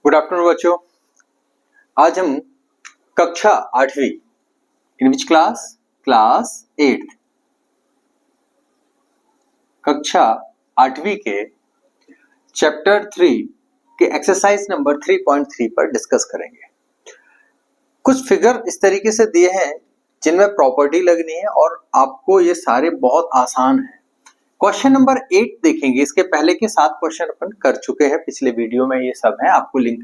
Good afternoon बच्चों। आज हम कक्षा 8वीं इन विच क्लास 8 कक्षा 8वीं के चैप्टर 3 के एक्सरसाइज नंबर 3.3 पर डिस्कस करेंगे। कुछ फिगर इस तरीके से दिए हैं जिनमें प्रॉपर्टी लगनी है और आपको ये सारे बहुत आसान है। क्वेश्चन नंबर 8 देखेंगे। इसके पहले के 7 क्वेश्चन अपन कर चुके हैं, पिछले वीडियो में ये सब है, आपको लिंक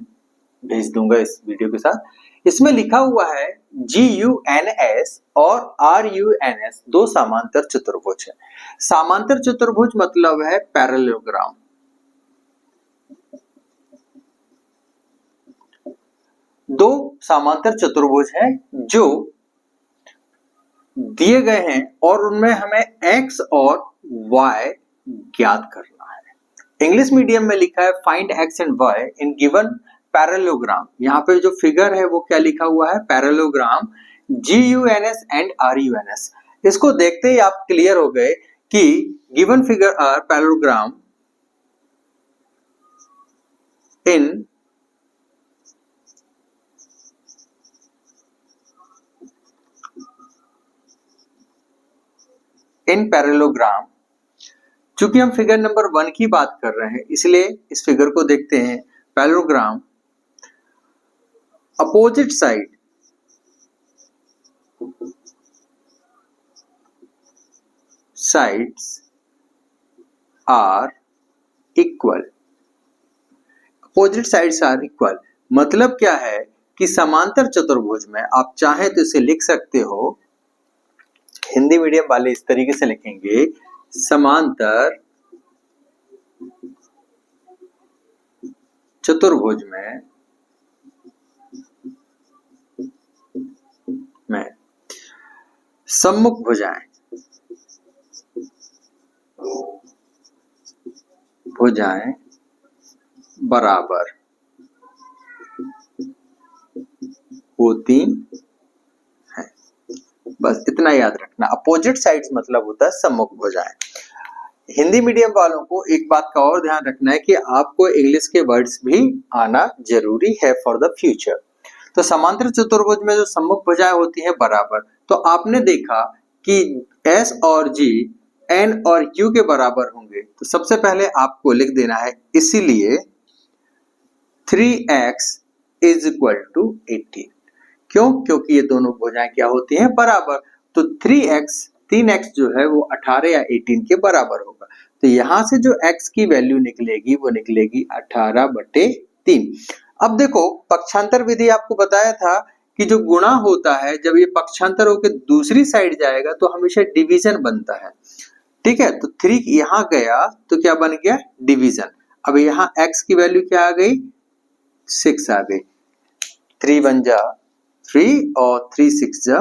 भेज दूंगा इस वीडियो के साथ। इसमें लिखा हुआ है GUNS और RUNS दो समांतर चतुर्भुज है। समांतर चतुर्भुज मतलब है पैरेललोग्राम। दो समांतर चतुर्भुज है जो दिए गए हैं और उनमें हमें x और y ज्ञात करना है। इंग्लिश मीडियम में लिखा है find x and y in given parallelogram. यहाँ पे जो फिगर है वो क्या लिखा हुआ है, पैरेललोग्राम GUNS एंड RUNS। इसको देखते ही आप क्लियर हो गए कि given figure are parallelogram in parallelogram. चूंकि हम फिगर नंबर 1 की बात कर रहे हैं इसलिए इस फिगर को देखते हैं। Parallelogram opposite sides are equal. Opposite sides are equal मतलब क्या है कि समांतर चतुर्भुज में आप चाहे तो इसे लिख सकते हो, हिंदी मीडियम वाले इस तरीके से लिखेंगे, समांतर चतुर्भुज में सम्मुख भुजाएं बराबर होती हैं। बस इतना याद रखना। अपोजिट साइड्स मतलब होता है सम्मुख भुजाएं। हिंदी मीडियम वालों को एक बात का और ध्यान रखना है कि आपको इंग्लिश के वर्ड्स भी आना जरूरी है फॉर द फ्यूचर। तो समांतर चतुर्भुज में जो सम्मुख भुजाएं होती है बराबर, तो आपने देखा कि S और G N और Q के बराबर होंगे। तो सबसे पहले आपको लिख देना है, इसीलिए 3x इज इक्वल टू 18। क्यों? क्योंकि ये दोनों भुजाएं क्या होती हैं, बराबर। तो 3x जो है वो 18 या 18 के बराबर होगा। तो यहां से जो x की वैल्यू निकलेगी वो निकलेगी 18/3। अब देखो, पक्षांतर विधि आपको बताया था कि जो गुणा होता है जब ये पक्षांतर होकर दूसरी साइड जाएगा तो हमेशा डिवीजन बनता है। ठीक है, तो 3 यहां गया तो क्या बन गया, डिवीजन। अब यहाँ x की वैल्यू क्या आ गई, 6 आ गई। 3 1 जा 3 और 3 6 जा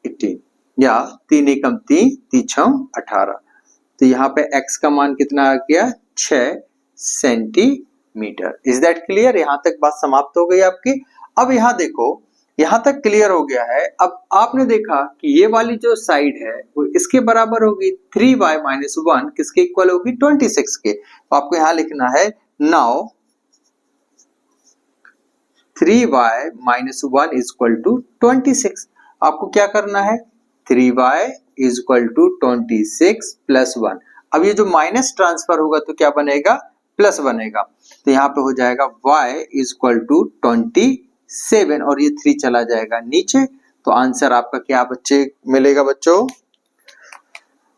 18, या 3 एकम 3 3 6 18। तो यहाँ पे x का मान कितना आ गया, 6 सेंटीमीटर। Is that clear? यहां तक बात समाप्त हो गई आपकी। अब यहाँ देखो, यहां तक क्लियर हो गया है। अब आपने देखा कि ये वाली जो साइड है वो इसके बराबर होगी। 3y - 1 किसके इक्वल होगी, 26 के। तो आपको यहाँ लिखना है now 3y - 1 is equal to 26। आपको क्या करना है, 3y is equal to 26 plus 1। अब ये जो माइनस ट्रांसफर होगा तो क्या बनेगा, प्लस बनेगा। तो यहाँ पे हो जाएगा y इज इक्वल टू 27 और ये 3 चला जाएगा नीचे। तो आंसर आपका क्या बच्चे मिलेगा बच्चों,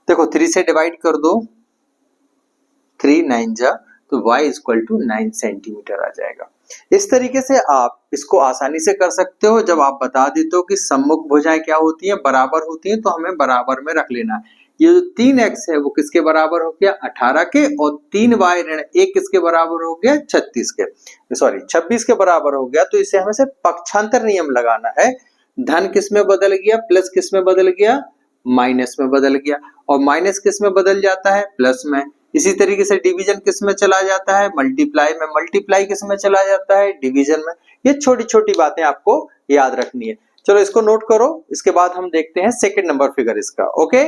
देखो 3 से डिवाइड कर दो, 3 9 जा, तो y is equal to 9 centimetre आ जाएगा। इस तरीके से आप इसको आसानी से कर सकते हो। जब आप बता देते हो कि सम्मुख भुजाएं क्या होती हैं, बराबर होती हैं, तो हमें बराबर में रख लेना है। ये जो 3x है वो किसके बराबर हो गया, 18 के, और 3y ऋण 1 किसके बराबर हो गया, 36 के, सॉरी 26 के बराबर हो गया। तो इसे हमें से पक्षांतर नियम लगाना है। धन किस में बदल गया, प्लस किस में बदल गया, माइनस में बदल गया, और माइनस किस में बदल जाता है, प्लस में। इसी तरीके से डिवीजन किस में चला जाता है, मल्टीप्लाई में। मल्टीप्लाई किस में चला जाता है, डिवीजन में। ये छोटी छोटी बातें आपको याद रखनी है। चलो इसको नोट करो, इसके बाद हम देखते हैं सेकंड नंबर फिगर इसका। ओके,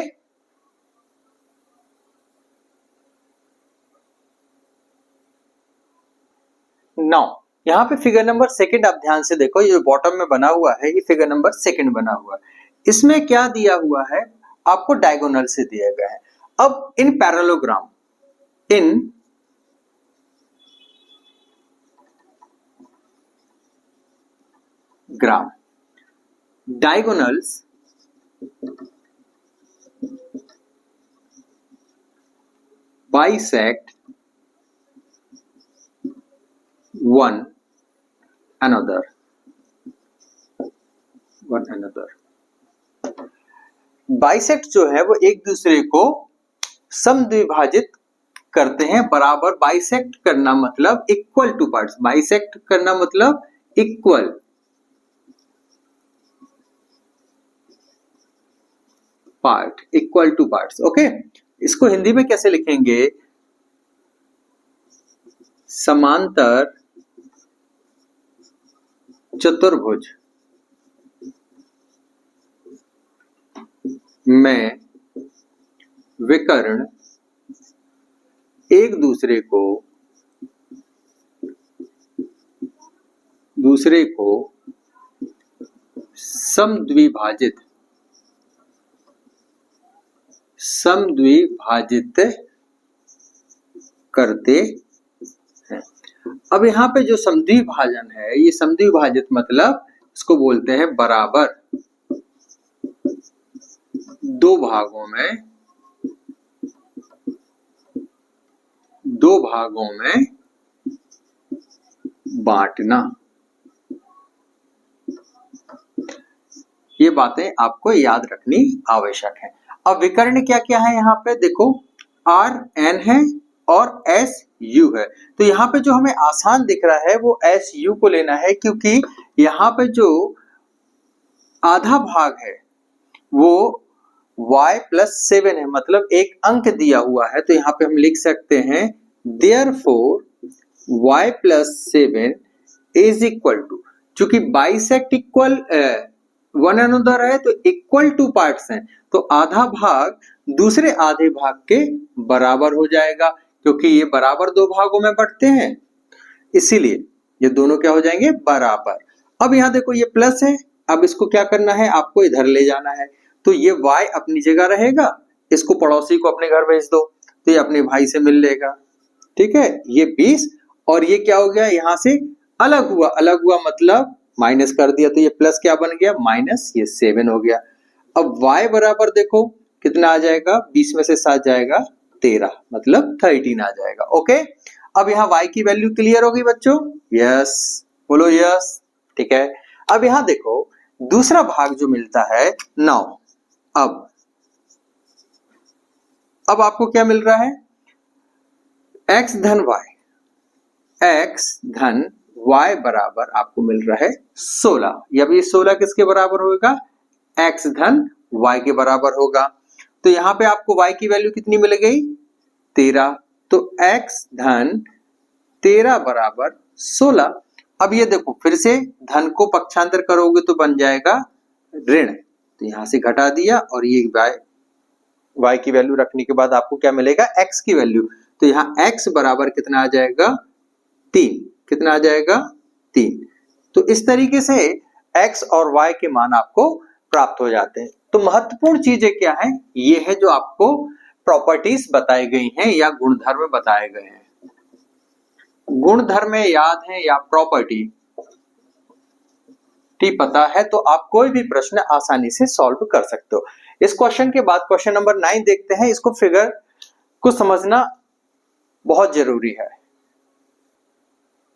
नाउ यहाँ पे फिगर नंबर सेकंड आप ध्यान से देखो, ये बॉटम में बना हुआ है, ये फिगर नंबर सेकंड बना हुआ है। इसमें क्या दिया हुआ है, आपको डायगोनल से दिया गया है। अब इन पैरेललोग्राम, इन ग्राम diagonals bisect one another. Bisect जो है वो एक दूसरे को समद्विभाजित करते हैं, बराबर। बाइसेक्ट करना मतलब इक्वल टू पार्ट्स, बाइसेक्ट करना मतलब equal part, equal two parts. Okay, इसको हिंदी में कैसे लिखेंगे, समांतर चतुर्भुज में विकर्ण एक दूसरे को समद्विभाजित करते हैं। अब यहाँ पे जो समद्विभाजन है, ये समद्विभाजित मतलब इसको बोलते हैं बराबर दो भागों में बांटना। ये बातें आपको याद रखनी आवश्यक है। अब विकर्ण क्या क्या है यहाँ पे देखो, आर एन है और एस यू है। तो यहाँ पे जो हमें आसान दिख रहा है वो एस यू को लेना है, क्योंकि यहाँ पे जो आधा भाग है वो y+7 है, मतलब एक अंक दिया हुआ है। तो यहाँ पे हम लिख सकते हैं therefore y+7 is equal to, चूंकि बाइसेक्ट इक्वल वन अनदर है तो इक्वल टू पार्ट्स हैं, तो आधा भाग दूसरे आधे भाग के बराबर हो जाएगा, क्योंकि ये बराबर दो भागों में बंटते हैं, इसीलिए ये दोनों क्या हो जाएंगे, बराबर। अब यहाँ देखो ये प्लस है, अब इसको क्या करना है, आपको इधर ले जाना है। तो ये y अपनी जगह रहेगा, इसको पड़ोसी को अपने घर भेज दो तो ये अपने भाई से मिल लेगा। ठीक है, ये 20 और ये क्या हो गया, यहाँ से अलग हुआ मतलब माइनस कर दिया, तो ये प्लस क्या बन गया, माइनस, ये 7 हो गया। अब y बराबर देखो कितना आ जाएगा, 20 में से 7 जाएगा 13, मतलब 13 आ जाएगा। ओके, अब यहाँ y की वैल्यू क्लियर होगी बच्चों, यस बोलो यस। ठीक है, अब यहाँ देखो दूसरा भाग जो मिलता है 9। अब आपको क्या मिल रहा है, x धन y बराबर आपको मिल रहा है 16। अब ये 16 किसके बराबर होगा, x धन y के बराबर होगा। तो यहाँ पे आपको y की वैल्यू कितनी मिल गई, 13। तो x धन 13 बराबर 16। अब ये देखो फिर से धन को पक्षांतर करोगे तो बन जाएगा ऋण, तो यहां से घटा दिया और ये y की वैल्यू रखने के बाद आपको क्या मिलेगा, x की वैल्यू। तो यहाँ x बराबर कितना आ जाएगा, 3। कितना आ जाएगा, 3। तो इस तरीके से x और y के मान आपको प्राप्त हो जाते हैं। तो महत्वपूर्ण चीजें क्या है, ये है जो आपको प्रॉपर्टीज बताई गई हैं या गुणधर्म बताए गए हैं। गुणधर्म याद है या प्रॉपर्टी पता है तो आप कोई भी प्रश्न आसानी से सॉल्व कर सकते हो। इस क्वेश्चन के बाद क्वेश्चन नंबर 9 देखते हैं। इसको फिगर को समझना बहुत जरूरी है।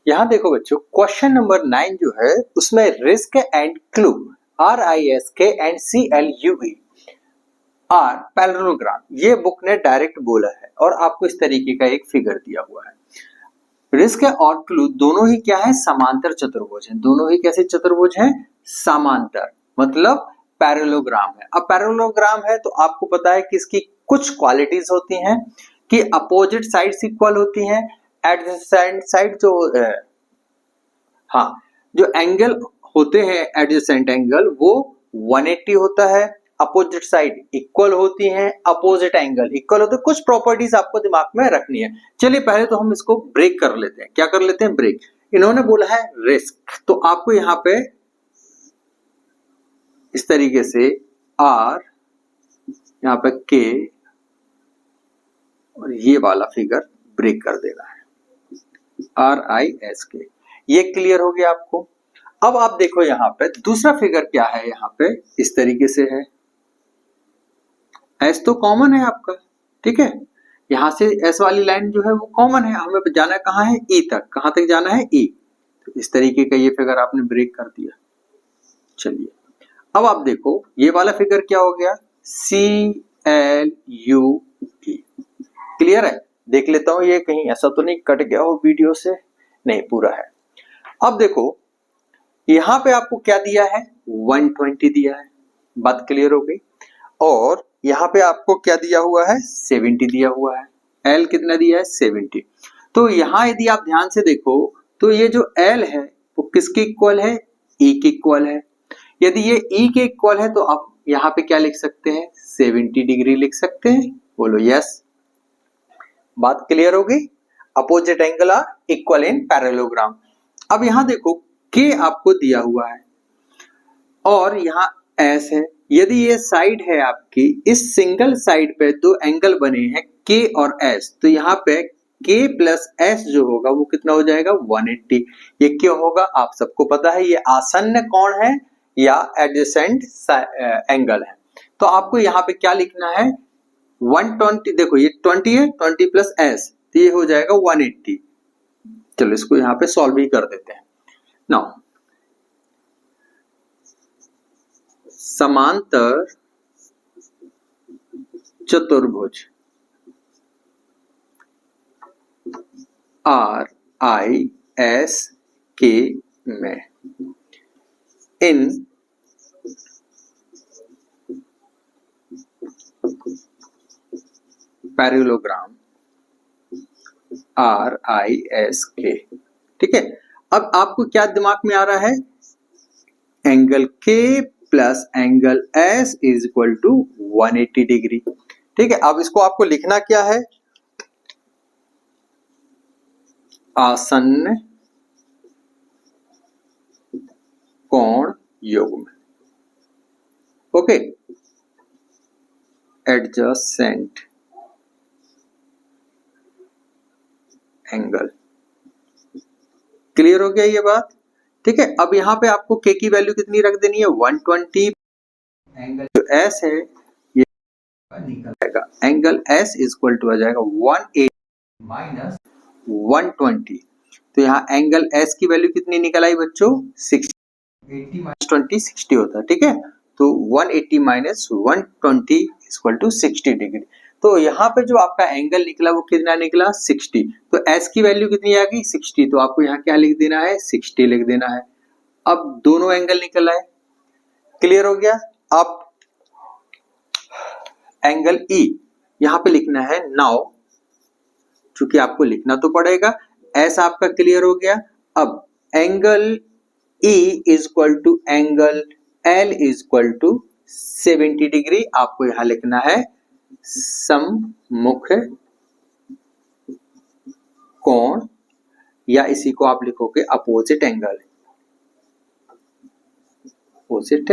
यहां देखो बच्चों, क्वेश्चन नंबर 9 जो है उसमें risk and clue RISK and CLUE are parallelogram, ये बुक ने डायरेक्ट बोला है और आपको इस तरीके का एक फिगर दिया हुआ है। रिस्क और क्लू दोनों ही क्या है, समांतर चतुर्भुज हैं। दोनों ही कैसे चतुर्भुज हैं, समांतर, मतलब पैरेललोग्राम है। अब पैरेललोग्राम है तो आपको पता है कि इसकी कुछ क्वालिटीज होती हैं कि अपोजिट साइड्स इक्वल होती हैं, एडजेसेंट साइड जो एंगल होते हैं एडजेसेंट एंगल वो 180 होता है, अपोजिट साइड इक्वल होती हैं, अपोजिट एंगल इक्वल होते हैं। कुछ प्रॉपर्टीज आपको दिमाग में रखनी है। चलिए पहले तो हम इसको ब्रेक कर लेते हैं। क्या कर लेते हैं, ब्रेक। इन्होंने बोला है रिस्क, तो आपको यहाँ पे इस तरीके से आर, यहाँ पे के और ये वाला फिगर ब्रेक कर देना है, RISK। ये क्लियर हो गया आपको। अब आप देखो यहाँ पे दूसरा फिगर क्या है, यहाँ पे इस तरीके से है, एस तो कॉमन है आपका, ठीक है, यहां से एस वाली लाइन जो है वो कॉमन है, हमें जाना कहाँ है, ई तक। कहां तक जाना है, ई। तो इस तरीके का ये फिगर आपने ब्रेक कर दिया। चलिए अब आप देखो ये वाला फिगर क्या हो गया, CLUE। क्लियर है, देख लेता हूं ये कहीं ऐसा तो नहीं कट गया हो वीडियो से, नहीं पूरा है। अब देखो यहां पे आपको क्या दिया है, 120 दिया है, बात क्लियर हो गई। और यहाँ पे आपको क्या दिया हुआ है, 70 दिया हुआ है। L कितना दिया है, 70। तो यहाँ यदि आप ध्यान से देखो तो ये जो L है वो किसके इक्वल है, E के इक्वल है। यदि ये E के इक्वल है तो आप यहाँ पे क्या लिख सकते हैं, 70 डिग्री लिख सकते हैं। बोलो यस, बात क्लियर हो गई। Opposite angle are equal in parallelogram. अब यहाँ देखो K आपको दिया हुआ है और यहाँ S है। यदि ये साइड है आपकी, इस सिंगल साइड पे दो एंगल बने हैं K और S, तो यहाँ पे K प्लस S जो होगा वो कितना हो जाएगा, 180। ये क्यों होगा, आप सबको पता है, ये आसन्न कोण है या एडजेसेंट एंगल है। तो आपको यहाँ पे क्या लिखना है, 120, देखो ये 20 है, 20 प्लस S, तो ये हो जाएगा 180। चलो इसको यहाँ पे सॉल्व भी कर देते हैं। नाउ समांतर चतुर्भुज RISK में इन पैरेललोग्राम RISK, ठीक है। अब आपको क्या दिमाग में आ रहा है, angle K plus angle S is equal to 180 degree, ठीक है। अब इसको आपको लिखना क्या है, आसन्न कोण युग्म, ओके, एडजेसेंट एंगल। क्लियर हो गया ये बात, ठीक है। अब यहाँ पे आपको K की वैल्यू कितनी रख देनी है, 120। एंगल जो S है ये निकल जाएगा, एंगल S इक्वल टू आ जाएगा 180 माइनस 120। तो यहाँ एंगल S की वैल्यू कितनी निकल आई बच्चों, 60। 80 माइनस 20 60 होता है, ठीक है। तो 180 माइनस 120 इक्वल टू 60 डिग्री। तो यहाँ पे जो आपका एंगल निकला वो कितना निकला, 60। तो S की वैल्यू कितनी आ गई, 60। तो आपको यहाँ क्या लिख देना है, 60 लिख देना है। अब दोनों एंगल निकल आए, क्लियर हो गया। अब एंगल E यहाँ पे लिखना है। नाउ चूंकि आपको लिखना तो पड़ेगा, S आपका क्लियर हो गया। अब angle E is equal to angle L is equal to 70 degree. आपको यहां लिखना है सम्मुख कोण, या इसी को आप लिखोगे opposite angle, opposite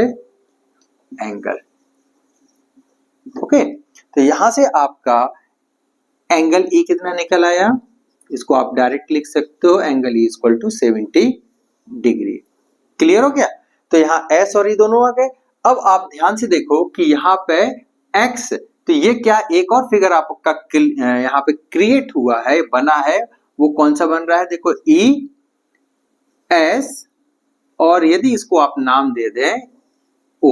angle, okay. तो यहां से आपका एंगल E कितना निकल आया, इसको आप डायरेक्ट लिख सकते हो, angle E equal to 70 degree. Clear हो गया। तो यहाँ S और E दोनों आ गए। अब आप ध्यान से देखो कि यहाँ पे X, तो ये क्या, एक और फिगर आपका यहाँ पे क्रिएट हुआ है, बना है, वो कौन सा बन रहा है, देखो ES, और यदि इसको आप नाम दे दें O,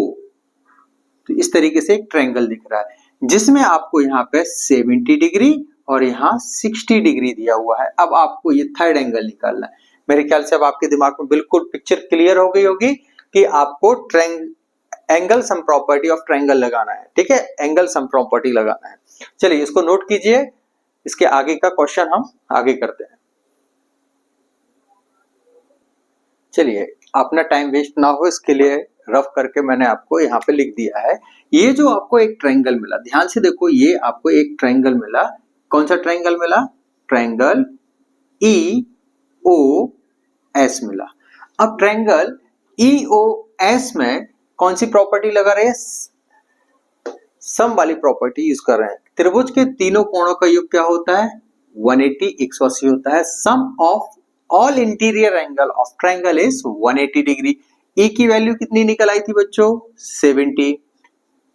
तो इस तरीके से एक ट्रायंगल दिख रहा है जिसमें आपको यहाँ पे 70 डिग्री और यहाँ 60 डिग्री दिया हुआ है। अब आपको ये थर्ड एंगल निकालना है। मेरे ख्याल से अब आपके दिमाग में बिल्कुल पिक्चर क्लियर हो गई होगी कि आपको angle sum property of triangle लगाना है, ठीक है, एंगल सम प्रॉपर्टी लगाना है। चलिए इसको नोट कीजिए, इसके आगे का क्वेश्चन हम आगे करते हैं। चलिए अपना टाइम वेस्ट ना हो इसके लिए रफ करके मैंने आपको यहाँ पे लिख दिया है। ये जो आपको एक ट्रायंगल मिला, ध्यान से देखो, ये आपको एक ट्रायंगल मिला। कौन सा ट्रायंगल मिला, ट्रायंगल EOA एस मिला। अब ट्रायंगल ईओएस में कौन सी प्रॉपर्टी लगा रहे हैं? सम वाली प्रॉपर्टी यूज कर रहे हैं। त्रिभुज के तीनों कोणों का योग क्या होता है? 180 180 होता है। Sum of all interior angle of triangle is 180 degree. E की वैल्यू कितनी निकल आई थी बच्चों? 70।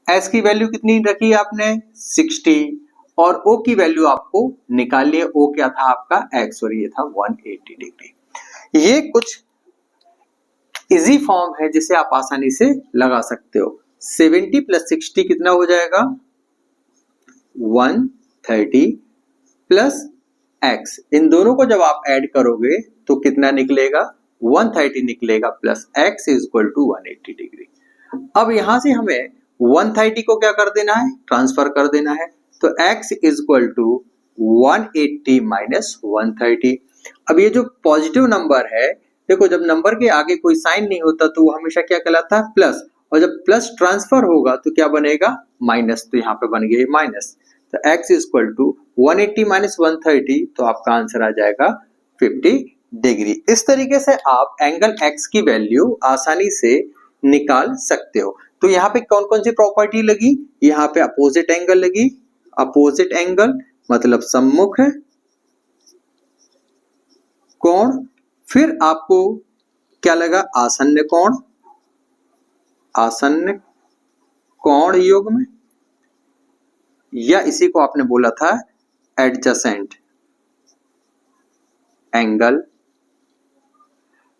एस की वैल्यू कितनी रखी आपने? 60। और ओ की वैल्यू आपको निकाल लिया। ओ क्या था आपका? एक्स, और ये था 180 डिग्री। ये कुछ इजी फॉर्म है जिसे आप आसानी से लगा सकते हो। 70 प्लस 60 कितना हो जाएगा? 130 प्लस एक्स। इन दोनों को जब आप ऐड करोगे तो कितना निकलेगा? 130 निकलेगा plus x is equal to 180 degree. अब यहां से हमें 130 को क्या कर देना है? ट्रांसफर कर देना है। तो x is equal to 180 minus 130। अब ये जो पॉजिटिव नंबर है, देखो जब नंबर के आगे कोई साइन नहीं होता तो वो हमेशा क्या कहलाता है? प्लस। और जब प्लस ट्रांसफर होगा तो क्या बनेगा? माइनस। तो यहाँ पे बन गया माइनस। तो x is equal to 180 minus 130, तो आपका आंसर आ जाएगा 50 डिग्री। इस तरीके से आप एंगल x की वैल्यू आसानी से निकाल सकते हो। तो यहाँ पे कौन कौन सी प्रॉपर्टी लगी? यहाँ पे अपोजिट एंगल लगी। अपोजिट एंगल मतलब सम्मुख कोण। फिर आपको क्या लगा? आसन्न कोण। आसन्न कोण युग्म, या इसी को आपने बोला था एडजेसेंट एंगल।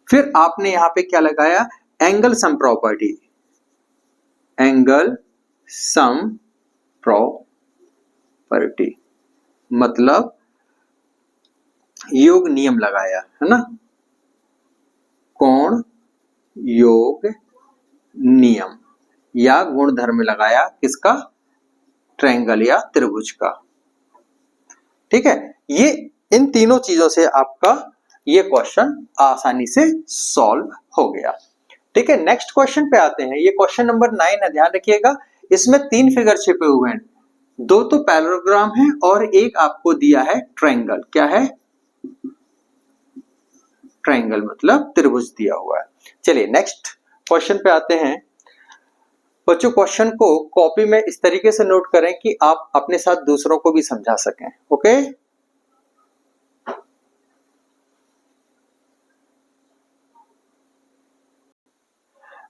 फिर आपने यहां पे क्या लगाया? Angle sum property. Angle sum property मतलब योग नियम लगाया, है ना? कोण योग नियम या गुणधर्म लगाया किसका? ट्रायंगल या त्रिभुज का। ठीक है, ये इन तीनों चीजों से आपका ये क्वेश्चन आसानी से सॉल्व हो गया। ठीक है, नेक्स्ट क्वेश्चन पे आते हैं। ये क्वेश्चन नंबर 9 है, ध्यान रखिएगा। इसमें 3 फिगर छिपे हुए हैं, 2 तो पैरेललोग्राम है और एक आपको दिया है ट्रायंगल। क्या है? ट्रायंगल मतलब त्रिभुज दिया हुआ है। चलिए नेक्स्ट क्वेश्चन पे आते हैं। बच्चों क्वेश्चन को कॉपी में इस तरीके से नोट करें कि आप अपने साथ दूसरों को भी समझा सकें। ओके,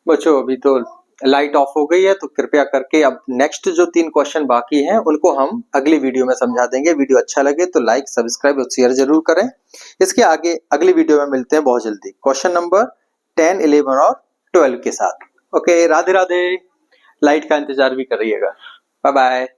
बच्चों अभी तो लाइट ऑफ हो गई है, तो कृपया करके अब नेक्स्ट जो 3 क्वेश्चन बाकी हैं उनको हम अगली वीडियो में समझा देंगे। वीडियो अच्छा लगे तो लाइक, सब्सक्राइब और शेयर जरूर करें। इसके आगे अगली वीडियो में मिलते हैं बहुत जल्दी, क्वेश्चन नंबर 10, 11 और 12 के साथ। ओके, राधे राधे। लाइट का इंतजार भी करिएगा। Bye bye.